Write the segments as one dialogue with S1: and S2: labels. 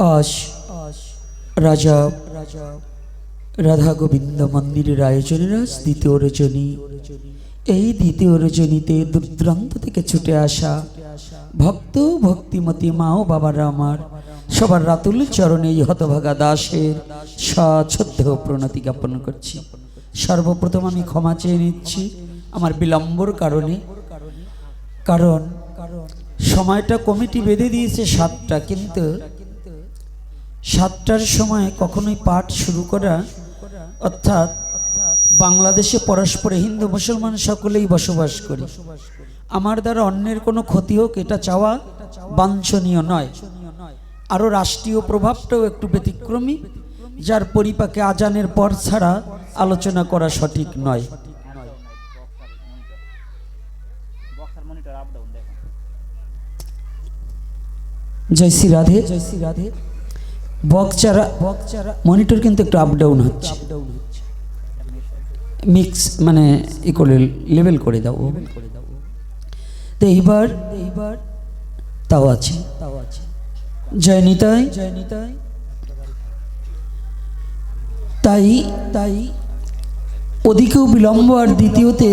S1: আজ রাজা রাধা গোবিন্দ মন্দিরের আয়োজনের আজ দ্বিতীয় রজনী। এই দ্বিতীয় রজনীতে দূরদূরান্ত থেকে ছুটে আসা ভক্ত ভক্তিমতী মা ও বাবারা আমার সবার রাতুল চরণে এই হতভাগা দাসের সশ্রদ্ধেয় প্রণতি জ্ঞাপন করছি। সর্বপ্রথম আমি ক্ষমা চেয়ে নিচ্ছি আমার বিলম্বর কারণে, কারণ সময়টা কমিটি বেঁধে দিয়েছে 7টা, কিন্তু 7টার সময় কখনোই পাঠ শুরু করা, অর্থাৎ বাংলাদেশে পরস্পরে হিন্দু মুসলমান সকলেই বসবাস করি, আমার দ্বারা অন্যের কোনো ক্ষতি হোক এটা চাওয়া বাঞ্ছনীয় নয়। আরও রাষ্ট্রীয় প্রভাবটাও একটু ব্যতিক্রমী, যার পরিপাকে আজানের পর ছাড়া আলোচনা করা সঠিক নয়। জয় শ্রী রাধে, জয় শ্রী রাধে। বকচারা মনিটর কিন্তু একটু আপ ডাউন হচ্ছে, মিক্স মানে ই করে লেভেল করে দাও। তো এইবার তাও আছে। জয় নিতাই, জয় নিতাই। তাই ওদিকেও বিলম্ব, আর দ্বিতীয়তে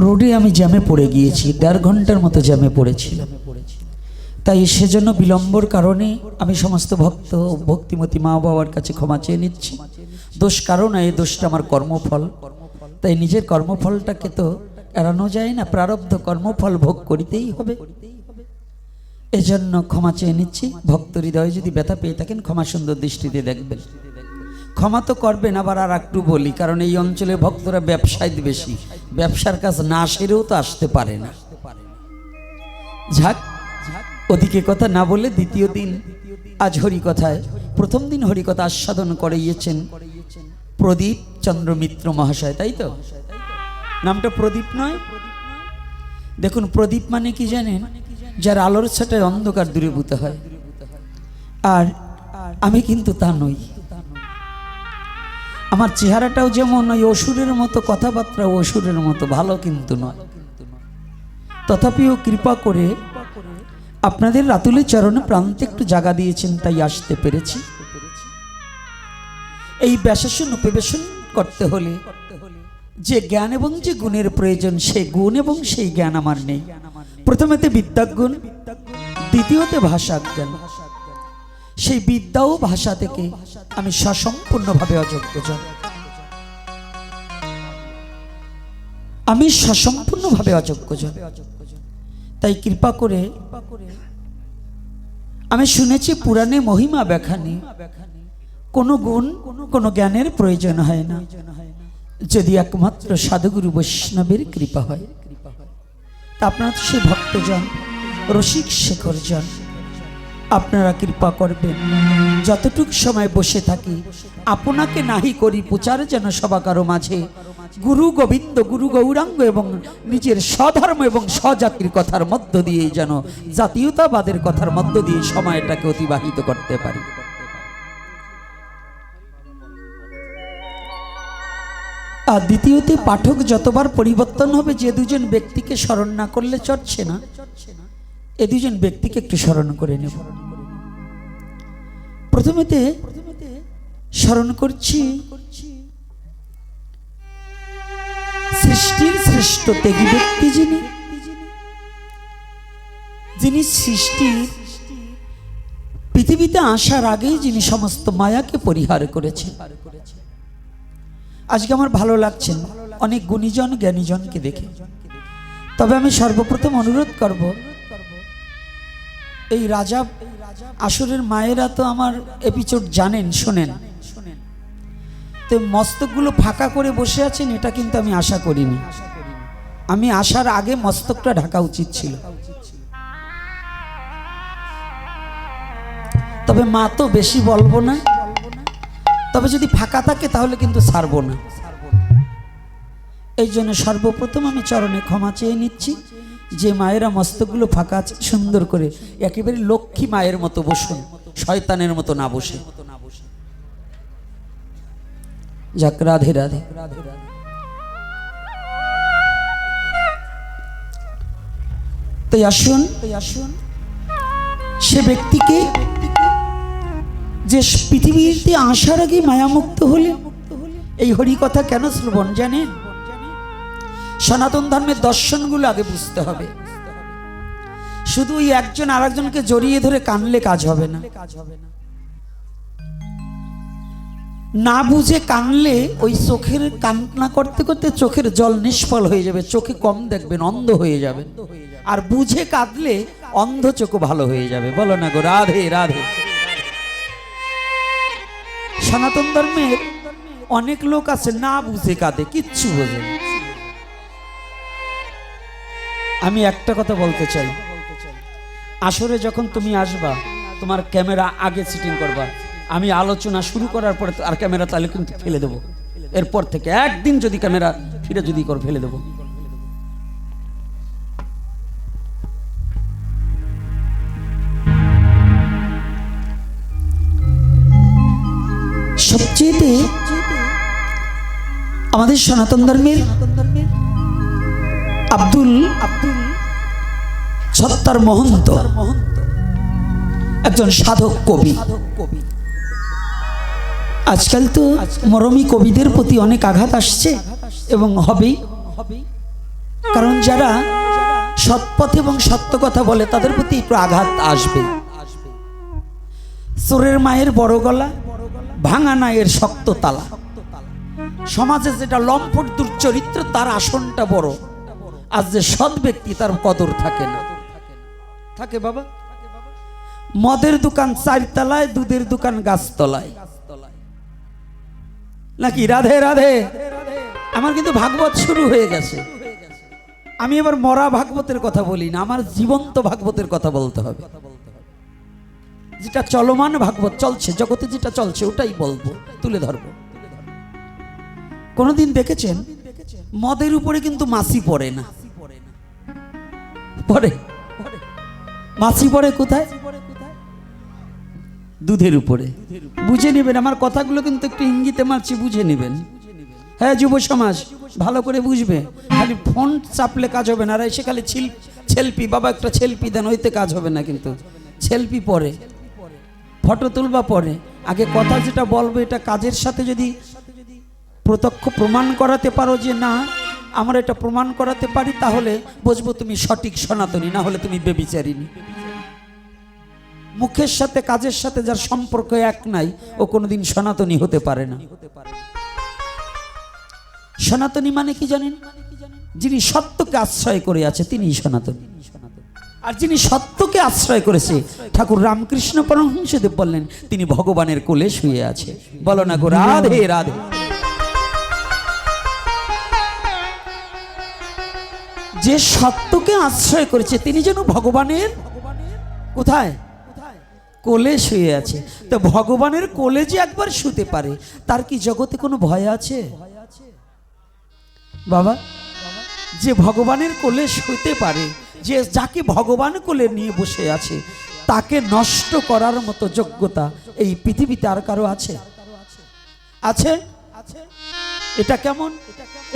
S1: রোডে আমি জ্যামে পড়ে গিয়েছি, 1.5 ঘন্টার মতো জ্যামে পড়েছিলাম। তাই সেজন্য বিলম্বর কারণে আমি সমস্ত ভক্ত ভক্তিমতী মা বাবার কাছে ক্ষমা চেয়ে নিচ্ছি। দোষ কারণ এই দোষটা আমার কর্মফল, তাই নিজের কর্মফলটাকে তো এড়ানো যায় না, প্রারব্ধ কর্মফল ভোগ করিতেই হবে। এজন্য ক্ষমা চেয়ে নিচ্ছি। ভক্ত হৃদয়ে যদি ব্যথা পেয়ে থাকেন ক্ষমা সুন্দর দৃষ্টিতে দেখবেন, ক্ষমা তো করবেন। আবার আর একটু বলি, কারণ এই অঞ্চলে ভক্তরা ব্যবসায় বেশি, ব্যবসার কাজ না সেরেও তো আসতে পারে না। ঝাক ওদিকে কথা না বলে দ্বিতীয় দিন আজ হরিকথায়, প্রথম দিন হরিকথা আস্বাদন করিয়েছেন প্রদীপ চন্দ্র মিত্র মহাশয়, তাই তো? নামটা প্রদীপ নয়? দেখুন, প্রদীপ মানে কি জানেন? যার আলোর ছাটায় অন্ধকার দূরীভূত হয়। আর আমি কিন্তু তা নই। আমার চেহারাটাও যেমন ওই অসুরের মতো, কথাবার্তা অসুরের মতো, ভালো কিন্তু নয়। তথাপিও কৃপা করে আপনাদের রাতুলের চরণে প্রান্তে একটু জায়গা দিয়েছেন, তাই আসতে পেরেছি। এই ব্যাসাসন উপবেশন করতে হলে যে জ্ঞান এবং যে গুণের প্রয়োজন, সেই গুণ এবং সেই জ্ঞান আমার নেই। প্রথমেতে বিদ্যাগুণ, দ্বিতীয়তে ভাষা জ্ঞান। সেই বিদ্যা ও ভাষা থেকে আমি সসম্পূর্ণভাবে অযোগ্য জন, আমি সসম্পূর্ণভাবে অযোগ্য জন। তাই কৃপা করে, আমি শুনেছি পুরাণে মহিমা ব্যাখ্যানে কোনো গুণ কোনো জ্ঞানের প্রয়োজন হয় না, যদি একমাত্র সাধুগুরু বৈষ্ণবের কৃপা হয়। তা আপনারা তো সেই ভক্তজন, রসিক শেখর জন, আপনারা কৃপা করবেন যতটুক সময় বসে থাকি আপনাকে নাহি করি প্রচার যেন সবাকারো মাঝে গুরু গোবিন্দ, গুরু গৌরাঙ্গ এবং নিজের স্বধর্ম এবং স্বজাতির কথার মধ্য দিয়ে যেন জাতীয়তাবাদের কথার মধ্য দিয়ে সময়টাকে অতিবাহিত করতে পারি। আর দ্বিতীয়তে পাঠক যতবার পরিবর্তন হবে, যে দুজন ব্যক্তিকে স্মরণ না করলে চলছে না, এ দুজন ব্যক্তিকে একটু স্মরণ করে নেব। প্রথমেতে স্মরণ করছি সৃষ্টির শ্রেষ্ঠ ত্যাগী ব্যক্তি, যিনি সৃষ্টির পৃথিবীতে আসার আগেই যিনি সমস্ত মায়াকে পরিহার করেছেন। আজকে আমার ভালো লাগছেন অনেক গুণীজন জ্ঞানীজনকে দেখে। তবে আমি সর্বপ্রথম অনুরোধ করব, এই রাজা আসরের মায়েরা তো আমার এপিসোড জানেন, শোনেন, তো মস্তকগুলো ফাঁকা করে বসে আছেন, এটা কিন্তু আমি আশা করিনি। আমি আসার আগে মস্তকটা ঢাকা উচিত ছিল। তবে মা তো বেশি বলবো না, তবে যদি ফাঁকা থাকে তাহলে কিন্তু ছাড়বো না। এই জন্য সর্বপ্রথম আমি চরণে ক্ষমা চেয়ে নিচ্ছি, যে মায়েরা মস্তকগুলো ফাঁকা আছে সুন্দর করে একেবারে লক্ষ্মী মায়ের মতো বসুন, শয়তানের মতো না বসে। যাক, রাধে রাধে। তাই আসুন সে ব্যক্তিকে যে পৃথিবীতে আসার আগে মায়ামুক্ত হলে এই হরি কথা কেন শ্রবণ জানেন? সনাতন ধর্মের দর্শনগুলো আগে বুঝতে হবে। শুধু ওই একজন আরেকজনকে জড়িয়ে ধরে কানলে কাজ হবে না। না বুঝে কানলে ওই চোখের কান্না করতে করতে চোখের জল নিষ্ফল হয়ে যাবে, চোখে কম দেখবেন, অন্ধ হয়ে যাবেন। আর বুঝে কাঁদলে অন্ধ চোখ ভালো হয়ে যাবে। বলো না গো রাধে রাধে। সনাতন ধর্মের অনেক লোক আছে না বুঝে কাঁদে, কিচ্ছু বোঝে না। আমি একটা কথা বলতে চাই, আসরে যখন তুমি আসবা তোমার ক্যামেরা আগে সেটিং করবা। আমি আলোচনা শুরু করার পরে আর ক্যামেরা তাহলে কিন্তু ফেলে দেবো। এরপর থেকে একদিন যদি ক্যামেরা ফিরে যদি কর ফেলে দেবো। সবচেয়ে আমাদের সনাতন ধর্মের আব্দুল সত্তার মহন্ত একজন সাধক কবি। আজকাল তো মরমী কবিদের প্রতি অনেক আঘাত আসছে এবং হবেই, কারণ যারা সৎপথ এবং সত্য কথা বলে তাদের প্রতি একটু আঘাত আসবে। চোরের মায়ের বড় গলা, ভাঙা নায়ের শক্ত তালা। সমাজে যেটা লম্পট দুর্চরিত্র তার আসনটা বড়, আর যে সৎ ব্যক্তি তার কদর থাকে না। থাকে বাবা, মদের দোকান চারতলায়, দুধের দোকান গাছতলায়, নাকি? রাধে রাধে। আমার কিন্তু ভাগবত শুরু হয়ে গেছে। আমি এবার মরা ভাগবতের কথা বলি না, আমার জীবন্ত ভাগবতের কথা বলতে হবে। যেটা চলমান ভাগবত চলছে জগতে, যেটা চলছে ওটাই বলবো, তুলে ধরবো। কোনদিন দেখেছেন মদের উপরে কিন্তু মাছি পড়ে না? পড়ে। মাছি পড়ে কোথায়? দুধের উপরে। বুঝে নেবেন আমার কথাগুলো, কিন্তু একটু ইঙ্গিতে মারছি, বুঝে নেবেন। হ্যাঁ যুব সমাজ ভালো করে বুঝবে। খালি ফোন চাপলে কাজ হবে না, আর এসে খালি ছেলপি, বাবা একটা ছেলপি দেন, ওইতে কাজ হবে না। কিন্তু ছেলপি পরে, ফটো তুলবা পরে। আগে কথা যেটা বলবো এটা কাজের সাথে যদি প্রত্যক্ষ প্রমাণ করাতে পারো যে না আমরা এটা প্রমাণ করাতে পারি, তাহলে বুঝবো তুমি সঠিক সনাতনী, না হলে তুমি বেবিচারিনী। মুখের সাথে কাজের সাথে যার সম্পর্ক এক নাই ও কোনোদিন সনাতনী হতে পারে না। সনাতনী মানে কি জানেন? যিনি সত্যকে আশ্রয় করে আছে তিনিই সনাতনী। আর যিনি সত্যকে আশ্রয় করেছে, ঠাকুর রামকৃষ্ণ পরমহংসদেব বললেন তিনি ভগবানের কোলে শুয়ে আছে। বলো না গো রাধে রাধে। যে সত্যকে আশ্রয় করেছে তিনি যেন ভগবানের কোথায়? কোলে শুয়ে আছে। তো ভগবানের কোলে যে একবার শুতে পারে, তার কি জগতে কোনো ভয় আছে বাবা? যে ভগবানের কোলে শুতে পারে, যে যাকে ভগবান কোলে নিয়ে বসে আছে, তাকে নষ্ট করার মতো যোগ্যতা এই পৃথিবীতে আর কারো আছে? আছে? এটা কেমন?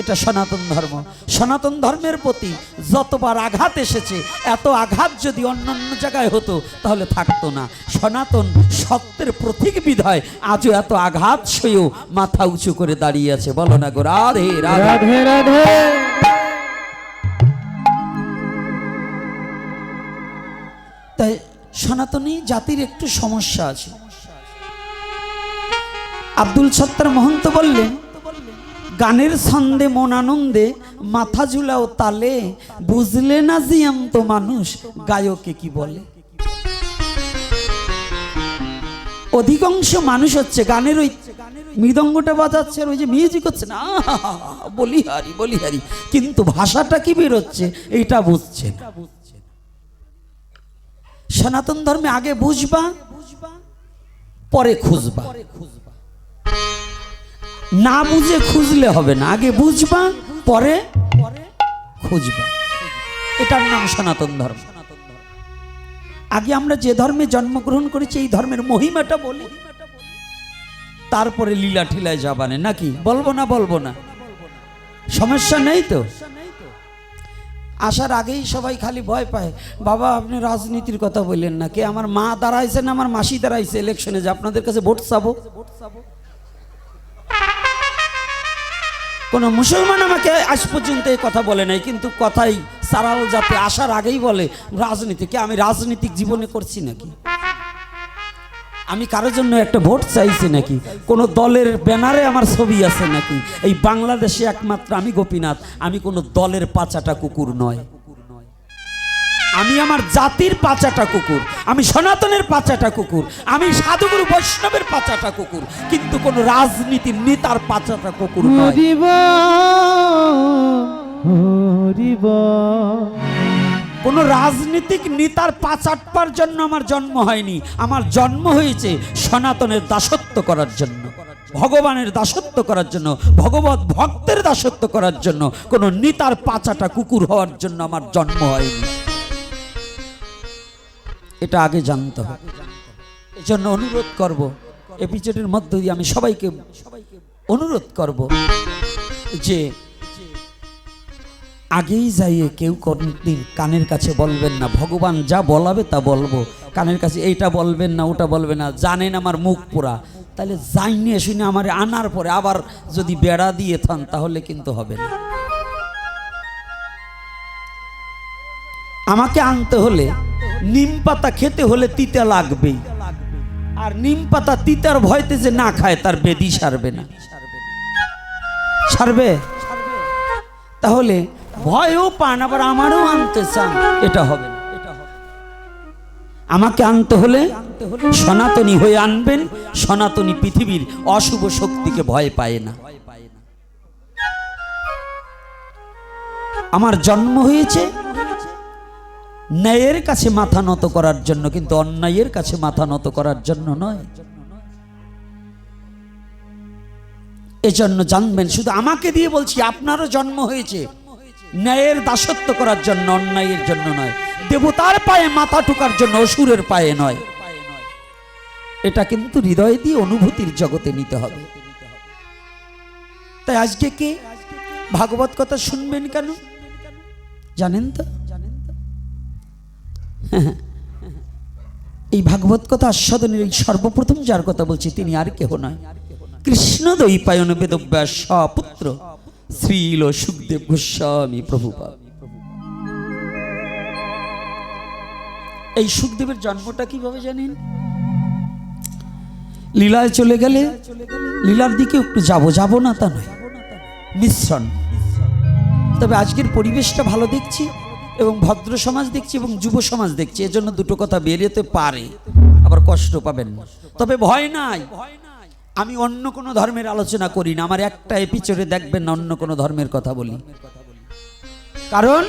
S1: এটা সনাতন ধর্ম। সনাতন ধর্মের প্রতি যতবার আঘাত এসেছে, এত আঘাত যদি অন্যান্য জায়গায় হতো তাহলে থাকতো না। সনাতন সত্যের প্রতীক বিধায় আজও এত আঘাত সয়েও মাথা উঁচু করে দাঁড়িয়ে আছে। বলো না গো রাধে রাধে রাধে। তাই সনাতনী জাতির একটু সমস্যা আছে। আব্দুল সত্তার মহন্ত বললেন, গানের ছন্দে মন আনন্দে মাথা ঝুলাও তালে, বুঝলে না জিয়ান্ত মানুষ গায়কে কি বলে। অধিকাংশ মানুষ হচ্ছে গানের ওই মৃদঙ্গটা বাজাচ্ছে আর ওই যে মিউজিক হচ্ছে না, বলিহারি বলিহারি, কিন্তু ভাষাটা কি বেরোচ্ছে এইটা বুঝছে না। সনাতন ধর্মে আগে বুঝবা পরে খুঁজবা, না বুঝে খুঁজলে হবে না। আগে বুঝবা পরে খুঁজবা, এটার নাম সনাতন ধর্ম। আগে আমরা যে ধর্মে জন্মগ্রহণ করেছি এই ধর্মের মহিমাটা বলি, তারপরে লীলা ঠিলায় যাবানে, নাকি? বলবো না? বলবো না, সমস্যা নেই তো। আসার আগেই সবাই খালি ভয় পায়, বাবা আপনি রাজনীতির কথা বললেন না, কে আমার মা দাঁড়াইছে না আমার মাসি দাঁড়াইছে ইলেকশনে, যে আপনাদের কাছে ভোট চাবো। কোন মুসলমান আমাকে আজ পর্যন্ত এই কথা বলে নাই, কিন্তু কথাই সারাল যাতে আসার আগেই বলে রাজনীতি, কে আমি রাজনীতিক জীবনে করছি নাকি, আমি কারোর জন্য একটা ভোট চাইছি নাকি, কোন দলের ব্যানারে আমার ছবি আছে নাকি। এই বাংলাদেশে একমাত্র আমি গোপীনাথ, আমি কোন দলের পাচাটা কুকুর নয়, আমি আমার জাতির পাচাটা কুকুর, আমি সনাতনের পাচাটা কুকুর, আমি সাধুগুরু বৈষ্ণবের পাচাটা কুকুর, কিন্তু কোন রাজনীতির নেতার পাচাটা কুকুর নয়। কোন রাজনীতিক নেতার পাচাটপার জন্য আমার জন্ম হয়নি, আমার জন্ম হয়েছে সনাতনের দাসত্ব করার জন্য, ভগবানের দাসত্ব করার জন্য, ভগবত ভক্তের দাসত্ব করার জন্য, কোন নেতার পাচাটা কুকুর হওয়ার জন্য আমার জন্ম হয়নি। এটা আগে জানতে হবে। এজন্য অনুরোধ করব, এপিসোডের মধ্য দিয়ে আমি সবাইকে অনুরোধ করব যে আগেই যাইয়ে কেউ কোনদিন কানের কাছে বলবেন না, ভগবান যা বলাবে তা বলবো, কানের কাছে এইটা বলবেন না ওটা বলবে না, জানেন আমার মুখ পোড়া, তাহলে যাই নিয়ে শুনে আমার আনার পরে আবার যদি বেড়া দিয়ে থান তাহলে কিন্তু হবে না। আমাকে আনতে হলে নিম পাতা খেতে হলে তিতা লাগবেই, আর নিম পাতা তিতার ভয়তে যে না খায় তার বেদি সারবে না, সারবে? তাহলে ভয়ও পান আবার আমারও আনতে চান, এটা হবে না। আমাকে আনতে হলে সনাতনী হয়ে আনবেন, সনাতনী পৃথিবীর অশুভ শক্তিকে ভয় পায় না। আমার জন্ম হয়েছে ন্যায়ের কাছে মাথা নত করার জন্য, কিন্তু অন্যায়ের কাছে মাথা নত করার জন্য নয়। এজন্য জানবেন, শুধু আমাকে দিয়ে বলছি, আপনারও জন্ম হয়েছে ন্যায়ের দাসত্ব করার জন্য, অন্যায়ের জন্য নয়, দেবতার পায়ে মাথা ঠুকার জন্য, অসুরের পায়ে নয়। এটা কিন্তু হৃদয় দিয়ে অনুভূতির জগতে নিতে হবে। তাই আজকে কে ভাগবত কথা শুনবেন কেন জানেন তো? এই ভাগবত কথা আস্বাদনের এই সর্বপ্রথম যার কথা বলছি তিনি আর কেহ নয়, কৃষ্ণ দ্বৈপায়ন বেদব্যাস পুত্র শ্রীল সুখদেব গোস্বামী প্রভুপাদ। এই সুখদেবের জন্মটা কিভাবে জানেন? লীলায় চলে গেলে লীলার দিকে একটু যাব না তা নয়, মিশ্রণ। তবে আজকের পরিবেশটা ভালো দেখছি এবং ভদ্র সমাজ দেখছি এবং যুব সমাজ দেখছি, এজন্য দুটো কথা বেরিয়েতে পারে, আবার কষ্ট পাবেন না। তবে ভয় নাই, আমি অন্য কোনো ধর্মের আলোচনা করি না, আমার একটা এপিসোডে দেখবেন না অন্য কোনো ধর্মের কথা বলি, কারণ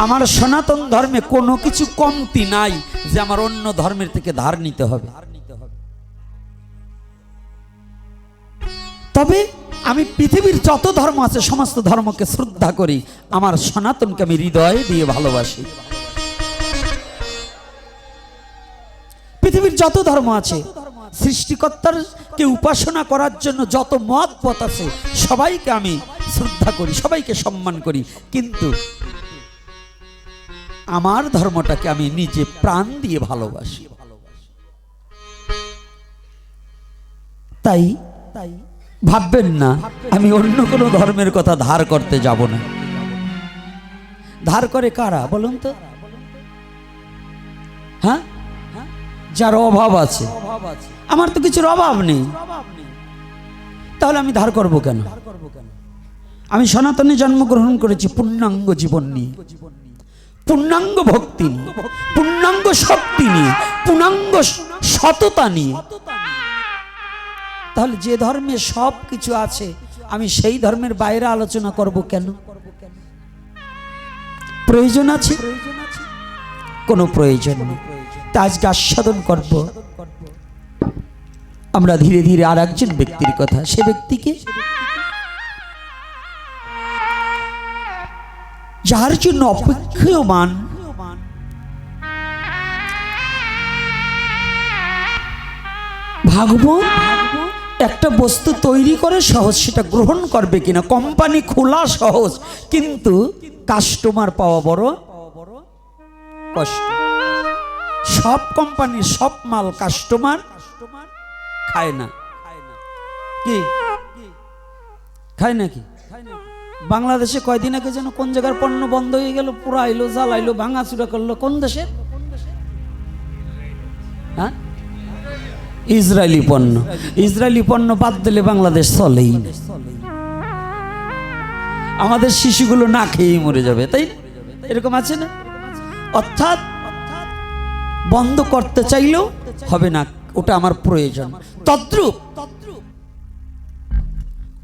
S1: আমার সনাতন ধর্মে কোনো কিছু কমতি নাই যে আমার অন্য ধর্মের থেকে ধার নিতে হবে। তবে আমি পৃথিবীর যত ধর্ম আছে সমস্ত ধর্মকে শ্রদ্ধা করি, আমার সনাতনকে আমি হৃদয় দিয়ে ভালোবাসি। পৃথিবীর যত ধর্ম আছে, সৃষ্টিকর্তার কে উপাসনা করার জন্য যত মত পথ আছে, সবাইকে আমি শ্রদ্ধা করি, সবাইকে সম্মান করি, কিন্তু আমার ধর্মটাকে আমি নিজে প্রাণ দিয়ে ভালোবাসি। তাই ভাববেন না আমি অন্য কোনো ধর্মের কথা ধার করতে যাব না। ধার করে কারা বলুন তো? হ্যাঁ, যার অভাব আছে। আমার তো কিছুর অভাব নেই, তাহলে আমি ধার করব কেন? আমি সনাতনে জন্মগ্রহণ করেছি পূর্ণাঙ্গ জীবন নিয়ে, পূর্ণাঙ্গ ভক্তি নিয়ে, পূর্ণাঙ্গ শক্তি নিয়ে, পূর্ণাঙ্গ সততা নিয়ে। তাহলে যে ধর্মে সব কিছু আছে আমি সেই ধর্মের বাইরে আলোচনা করব কেন? প্রয়োজন আছে? কোনো প্রয়োজন নেই। তা আজকে আস্বাদন করব আমরা ধীরে ধীরে আর একজন ব্যক্তির কথা। সে ব্যক্তিকে যার জন্য অপেক্ষমান ভাগবত একটা বস্তু তৈরি করে সহজ, সেটা গ্রহণ করবে কিনা। কোম্পানি খোলা সহজ, কিন্তু কাস্টমার পাওয়া বড় কষ্ট। সব কোম্পানির সব মাল কাস্টমার খায় না। কি খায় নাকি? বাংলাদেশে কয়দিন আগে যেন কোন জায়গার পণ্য বন্ধ হয়ে গেল, পুরো আইলো, জ্বালাইলো, ভাঙাচুরা করলো। কোন দেশের? হ্যাঁ, ইসরায়েলি পণ্য। ইসরায়েলি পণ্য বাদ দিলে বাংলাদেশ চলেই না। আমাদের শিশুগুলো না খেয়েই মরে যাবে, তাই এরকম আছে না? অর্থাৎ বন্ধ করতে চাইলেও হবে না, ওটা আমার প্রয়োজন। তদ্রূপ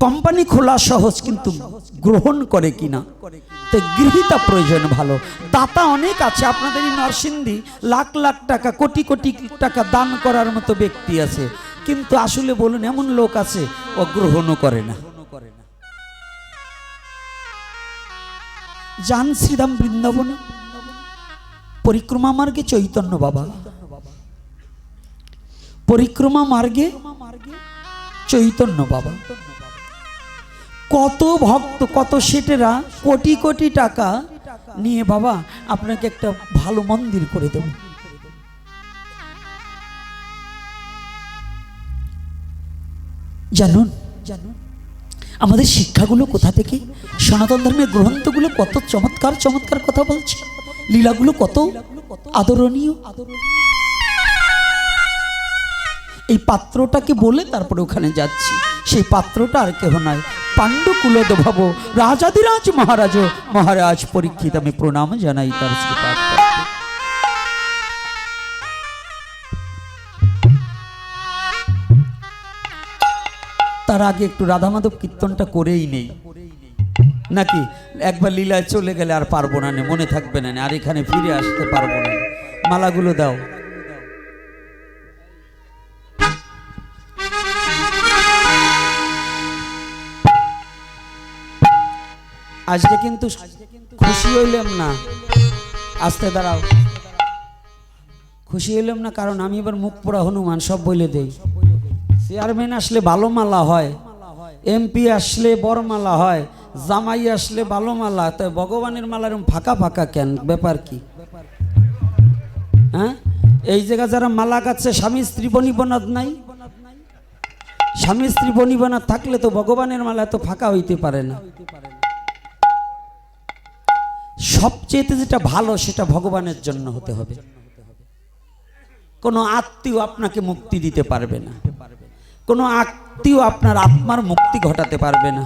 S1: কোম্পানি খোলা সহজ, কিন্তু গ্রহণ করে কিনা, তাই গৃহীতা প্রয়োজন ভালো। দাতা অনেক আছে আপনাদের এই নরসিংদী, লাখ লাখ টাকা, কোটি কোটি টাকা দান করার মতো ব্যক্তি আছে, কিন্তু আসলে বলুন এমন লোক আছে ও গ্রহণও করে না। যান শ্রীধাম বৃন্দাবনে, পরিক্রমা মার্গে চৈতন্য বাবা, পরিক্রমা মার্গে চৈতন্য বাবা, কত ভক্ত, কত সেটেরা কোটি কোটি টাকা নিয়ে বাবা আপনাকে একটা ভালো মন্দির করে দেব। জানুন আমাদের শিক্ষাগুলো কোথা থেকে, সনাতন ধর্মের গ্রন্থগুলো কত চমৎকার চমৎকার কথা বলছে, লীলাগুলো কত আদরণীয়। এই পাত্রটাকে বলে তারপরে ওখানে যাচ্ছি, সেই পাত্রটা আর কেহ নয়, পাণ্ডুকুলদ ভব রাজাধিরাজ মহারাজ মহারাজ পরীক্ষিত। আমি প্রণাম জানাই তার শ্রীপাদ। তার আগে একটু রাধা মাধব কীর্তনটা করেই নেই নাকি? একবার লীলায় চলে গেলে আর পারবো না, মনে থাকবে না, আর এখানে ফিরে আসতে পারবো না। মালাগুলো দাও। আজকে কিন্তু খুশি হইলাম না, আস্তে দাঁড়াও, খুশি হইলাম না কারণ আমি এবার মুখ পোড়া হনুমান সব বলে দেই। চেয়ারম্যান আসলে ভালো মালা হয়, এমপি আসলে বড় মালা হয়, জামাই আসলে ভালো মালা, তাই ভগবানের মালা এরকম ফাঁকা ফাঁকা কেন? ব্যাপার কি? হ্যাঁ, এই জায়গা যারা মালা গাচ্ছে স্বামী স্ত্রী বনিবনাথ নাই, স্বামী স্ত্রী বনিবনাথ থাকলে তো ভগবানের মালা তো ফাঁকা হইতে পারে না। সবচেয়ে যেটা ভালো সেটা ভগবানের জন্য হতে হবে। কোনো আত্মীয় আপনাকে মুক্তি দিতে পারবে না, কোনো আত্মীয় আপনার আত্মার মুক্তি ঘটাতে পারবে না,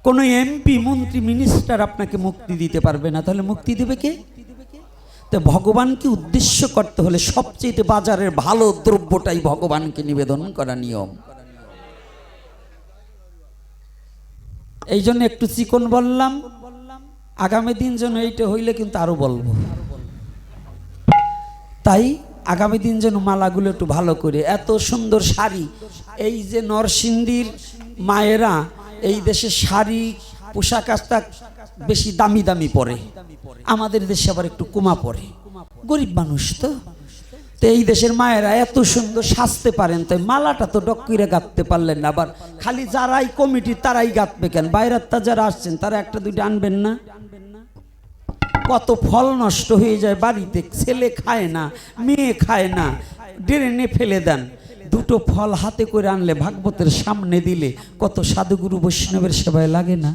S1: কোনো এমপি মন্ত্রী মিনিস্টার আপনাকে মুক্তি দিতে পারবে না। তাহলে মুক্তি দেবে কে? তো ভগবানকে উদ্দেশ্য করতে হলে সবচেয়ে বাজারের ভালো দ্রব্যটাই ভগবানকে নিবেদন করা নিয়ম। এই জন্য একটু চিকন বললাম, আগামী দিন যেন এইটা হইলে কিন্তু আরো বলবো। তাই আগামী দিন যেন মালাগুলো একটু ভালো করে, এত সুন্দর শাড়ি, এই যে নরসিংদীর মায়েরা এই দেশে শাড়ি পোশাক আশাক বেশি দামি দামি পরে, আমাদের দেশে আবার একটু কমা পরে, গরিব মানুষ তো। তো এই দেশের মায়েরা এত সুন্দর সাজতে পারেন, তাই মালাটা তো ডক্কিরে গাঁথতে পারলেন না। আবার খালি যারাই কমিটি তারাই গাঁথবে কেন? বাইরের যারা আসছেন তারা একটা দুইটা আনবেন না? কত ফল নষ্ট হয়ে যায় বাড়িতে, ছেলে খায় না, মেয়ে খায় না, ড্রেনে ফেলে দেন। দুটো ফল হাতে করে আনলে ভাগবতের সামনে দিলে কত সাধুগুরু বৈষ্ণবের সেবায় লাগে না?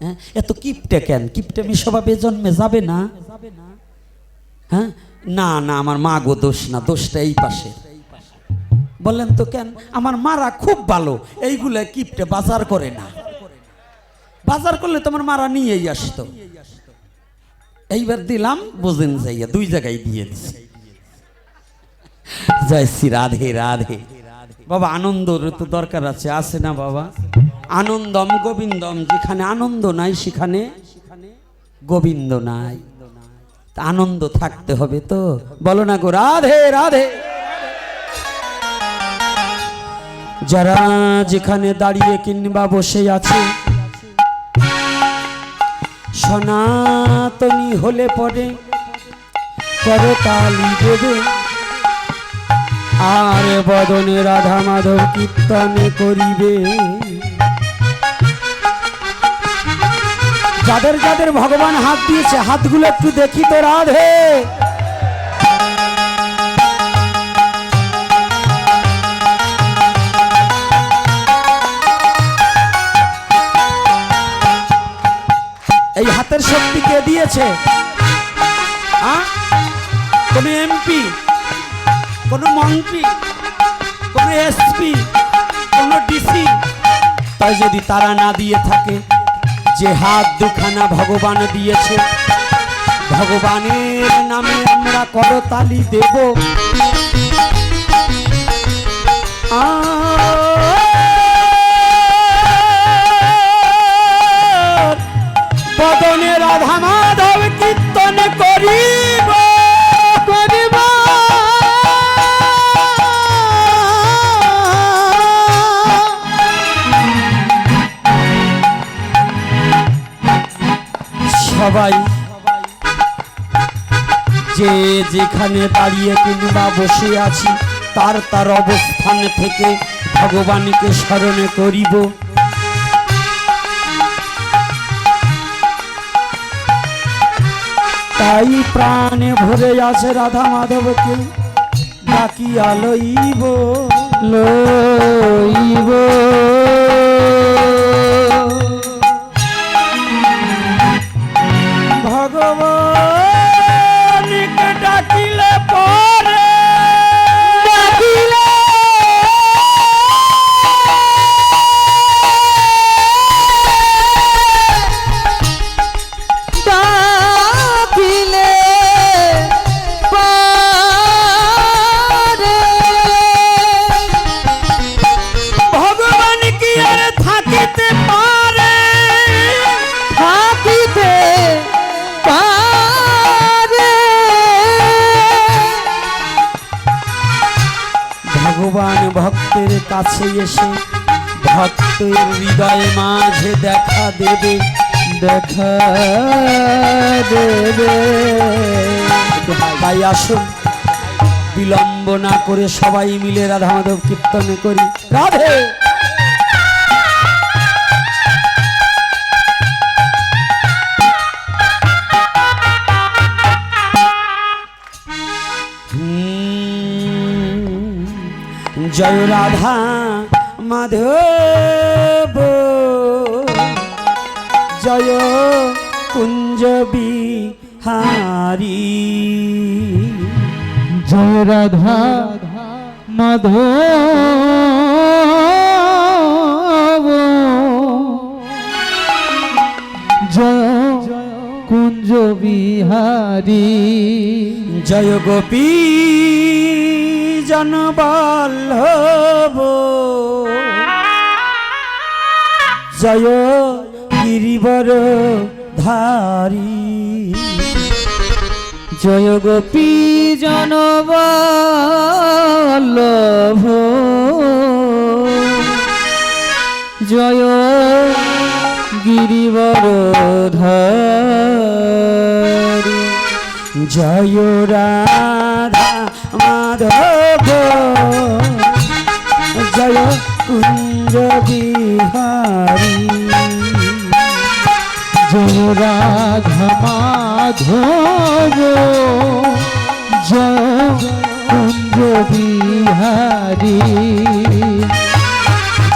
S1: হ্যাঁ, এত কিপটে কেন? কিপটেমি স্বভাবে জন্মে যাবে না? হ্যাঁ, না না, আমার মা গো দোষ না, দোষটা এই পাশে। বললেন তো কেন? আমার মারা খুব ভালো, এইগুলা কিপটে বাজার করে না, বাজার করলে তোমার মারা নিয়েই আসতো। এইবার দিলাম, বোঝেন যাইয়া দুই জায়গায় দিয়ে দিছি। জয় শ্রী রাধে রাধে। বাবা আনন্দের তো দরকার আছে, আছে না বাবা? আনন্দম গোবিন্দম, যেখানে আনন্দ নাই সেখানে গোবিন্দ নাই। আনন্দ থাকতে হবে তো, বলো না গো রাধে রাধে। যারা যেখানে দাঁড়িয়ে কিংবা বসে আছে, সনাতনী হলে পরে করতালি দেবে,
S2: আর বদনে রাধা মাধব কীর্তন করিবে। যাদের যাদের ভগবান হাত দিয়েছে হাতগুলো একটু দেখি তো রাধে। এই হাতের শক্তি কে দিয়েছে? কোন এমপি, কোন মন্ত্রী, কোন এসপি, কোন ডিসি? তাই যদি তারা না দিয়ে থাকে, যে হাত দুখানা ভগবান দিয়েছে, ভগবানের নামে আমরা করতালি দেব। বদনে রাধা মাধব কীর্তন করিব করিব। সবাই যে যেখানে দাঁড়িয়ে কিংবা বসে আছি তার তার অবস্থান থেকে ভগবানকে স্মরণ করিব। তাই প্রাণে ভরে আছে রাধা মাধবকে ডাকিয়া লইব লইব। ভগবানকে ডাকিলে পরে ডাকিলে ডাকিলে পরে ভগবান কি আর থাকিতে পারে থাকিতে পারে। ভগবান ভক্তের কাছে এসে ভক্তের হৃদয়ে মাঝে দেখা দেবে দেখা দেবে। ভাই আসুন বিলম্ব না করে সবাই মিলে রাধা মাধব কীর্তন করি। রাধে জয় রাধা মাধব জয় কুঞ্জ বিহারী।
S3: জয় রাধা মাধব জয় কুঞ্জ বিহারী।
S2: জয় গোপী জনবল্লভ জয় গিরিবর ধারী।
S3: জয় গোপী জনবল্লভ জয় গিরিবর ধারী।
S2: জয় রাধা মাধব জয় কুঞ্জ বিহারী।
S3: জয় রাধা মাধব জয় কুঞ্জ বিহারী।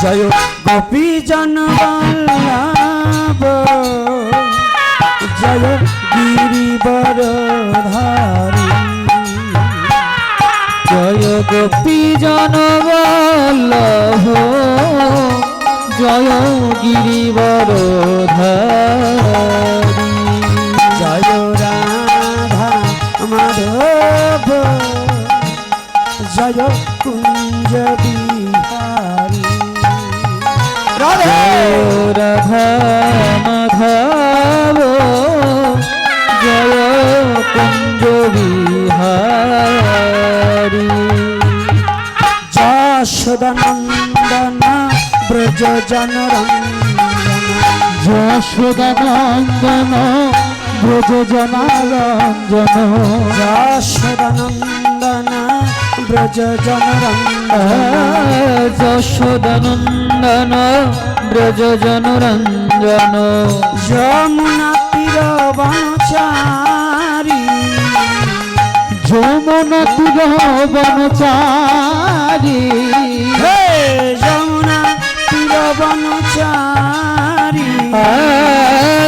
S2: জয় গোপী জনবল্লভ জয় গিরিবর ধারী।
S3: জয় গোপী জনবল্লভ জয় গিরিবর ধারী।
S2: জয় রাধা মাধব জয় কুঞ্জ বিহারী। রাধে
S3: রাধা মাধব জয় কুঞ্জ বিহারী।
S2: যশোদানন্দন ব্রজ জনরঞ্জন
S3: যশোদানন্দন ব্রজ জনারঞ্জন।
S2: যশোদানন্দন ব্রজ জনরঞ্জন
S3: যশোদানন্দন ব্রজ জনরঞ্জন
S2: যমুনা তীর বনচারী
S3: যমুনা তীর বনচারী
S2: হে যমুনা তীর বনচারী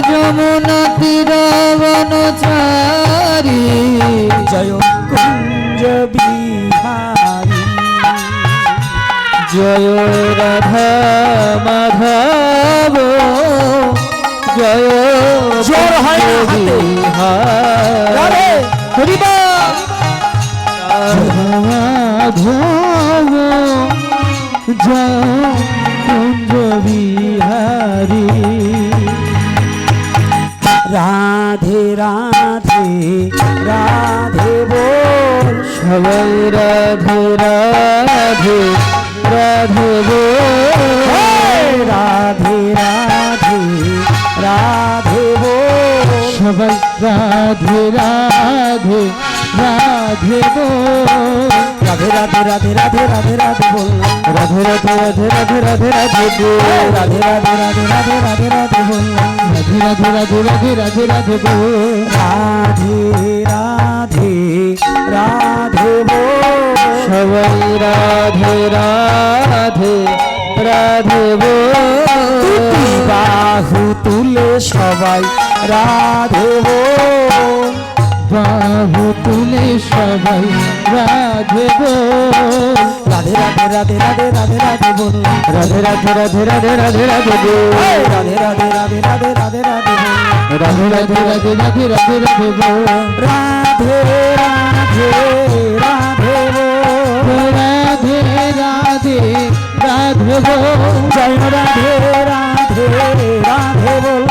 S3: যমুনা তীর বনচারী
S2: জয় কুঞ্জ বিহারী
S3: জয় রাধা মাধব জয়
S2: জোর হয় না হাতে।
S3: বিহারে হরিবা মাধব জয় কুঞ্জ বিহারী
S2: রাধে রাধে রাধে বল
S3: সবাই রাধে রাধে রাধে
S2: হে
S3: বল
S2: রাধে রাধে রাধে বল
S3: সবাই রাধে রাধে রাধে বল
S2: রাধে রাধে রাধে রাধে রাধে রাধে বল
S3: রাধে রাধে রাধে রাধে রাধে রাধে বল
S2: রাধে রাধে রাধে রাধে রাধে রাধে বল
S3: রাধে রাধে রাধে রাধে রাধে রাধে বল
S2: রাধে রাধে রাধে বল
S3: সবাই রাধে রাধে রাধে
S2: দুটি
S3: বল
S2: বাহু তুলে সবাই রাধে বল
S3: বাহু তুলে সবাই রাধে বল
S2: রাধে রাধে রাধে রাধে রাধে রাধে বল
S3: রাধে রাধে রাধে রাধে রাধে রাধে বল
S2: রাধে রাধে রাধে রাধে রাধে রাধে বল
S3: রাধে রাধে রাধে রাধে রাধে রাধে বল
S2: রাধে রাধে রাধে বল
S3: রাধে রাধে রাধে বল
S2: জয় রাধে রাধে রাধে বল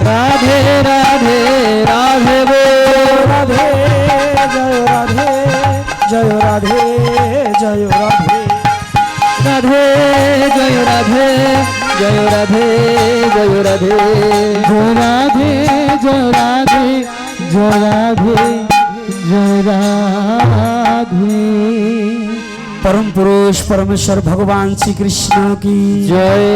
S3: রাধে রাধে রাধে বল
S2: রাধে জয় রাধে জয় রাধে জয় রাধে
S3: রাধে জয় রাধে জয় রাধে জয় রাধে জয় রাধে জয় রাধে জয় রাধে জয় রাধে
S2: परम पुरुष परमेश्वर भगवान श्री कृष्ण की
S3: জয়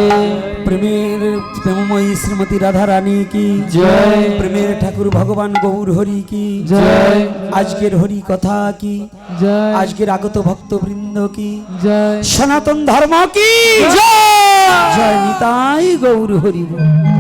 S2: प्रेमेर प्रेममयी श्रीमती राधा रानी की
S3: जय।
S2: प्रेमेर ठाकुर भगवान गौर हरि की
S3: जय।
S2: आजकेर हरि कथा की
S3: জয়
S2: आजकेर आगत भक्त वृंद की
S3: জয়
S2: सनातन धर्म की जय जय निताई गौर हरि बोल।